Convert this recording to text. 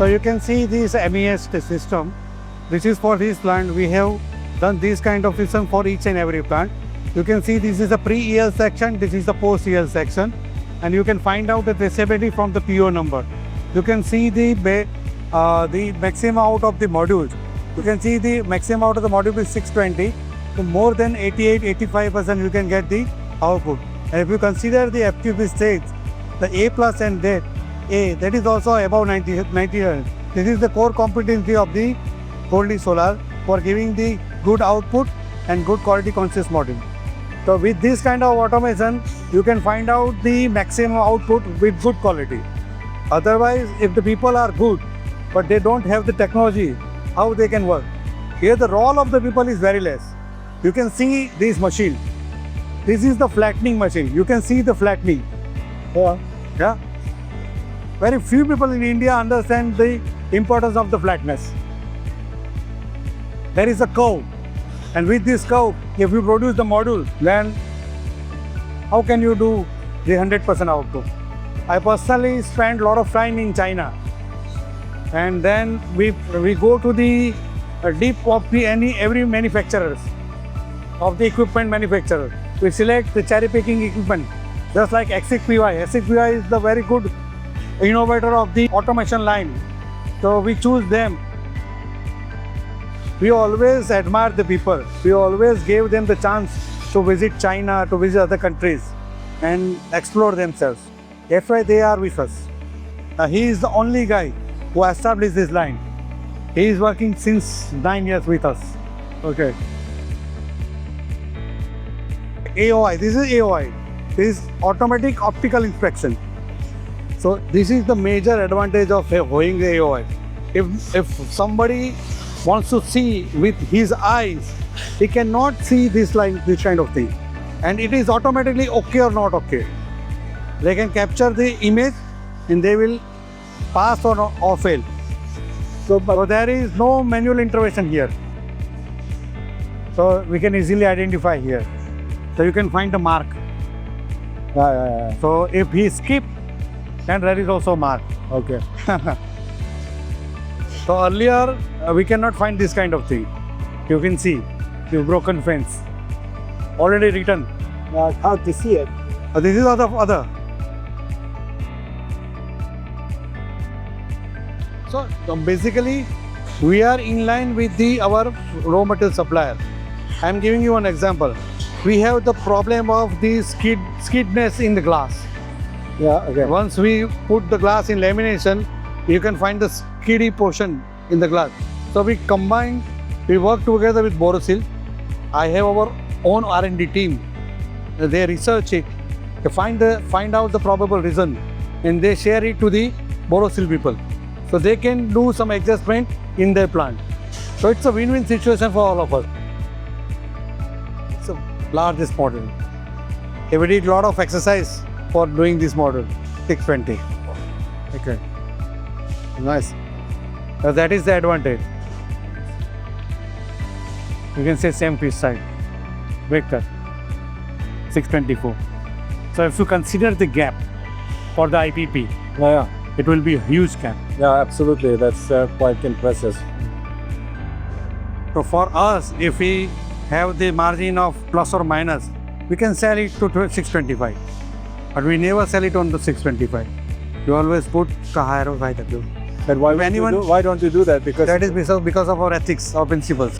So you can see this MES system. This is for this plant. We have done this kind of system for each and every plant. You can see this is the pre-EL section, this is the post-EL section, and you can find out the traceability from the PO number. You can see the maximum out of the modules. You can see the maximum out of the module is 620. So more than 88-85% you can get the output. And if you consider the FQB stage, the A plus and that A, that is also above 90. This is the core competency of the Goldi Solar for giving the good output and good quality conscious module. So with this kind of automation, you can find out the maximum output with good quality. Otherwise, if the people are good, but they don't have the technology, how they can work? Here the role of the people is very less. You can see this machine. This is the flattening machine. You can see the flattening. Yeah. Very few people in India understand the importance of the flatness. There is a curve. And with this curve, if you produce the module, then how can you do the 100% output? I personally spent a lot of time in China. And then we go to the deep of every manufacturers, of the equipment manufacturer. We select the cherry picking equipment, just like XXPY. XXPY is the very good innovator of the automation line. So we choose them. We always admire the people. We always gave them the chance to visit China, to visit other countries and explore themselves. That's why they are with us. He is the only guy who established this line. He is working since 9 years with us. Okay. AOI, this is AOI. This is automatic optical inspection. So this is the major advantage of going the AOI. If somebody wants to see with his eyes, he cannot see this kind of thing. And it is automatically okay or not okay. They can capture the image and they will pass or fail. So there is no manual intervention here. So we can easily identify here. So you can find the mark. So if he skip, then there is also mark. Okay. So earlier we cannot find this kind of thing. You can see the broken fence. Already written. How to see it? This is other. So basically we are in line with our raw material supplier. I am giving you an example. We have the problem of the skidness in the glass. Yeah, okay. Once we put the glass in lamination, you can find the skiddy portion in the glass. So we work together with Borosil. I have our own R&D team. They research it, they find out the probable reason, and they share it to the Borosil people. So they can do some adjustment in their plant. So it's a win-win situation for all of us. It's the largest model. We did a lot of exercise for doing this model, 620. Okay. Nice. So that is the advantage. You can say same piece side. Break cut. 624. So if you consider the gap for the IPP, it will be a huge gap. Yeah, absolutely. That's quite impressive. So for us, if we have the margin of plus or minus, we can sell it to 625. But we never sell it on the 625. We always put the higher or higher. But why don't you do that? Because that is because of our ethics, our principles.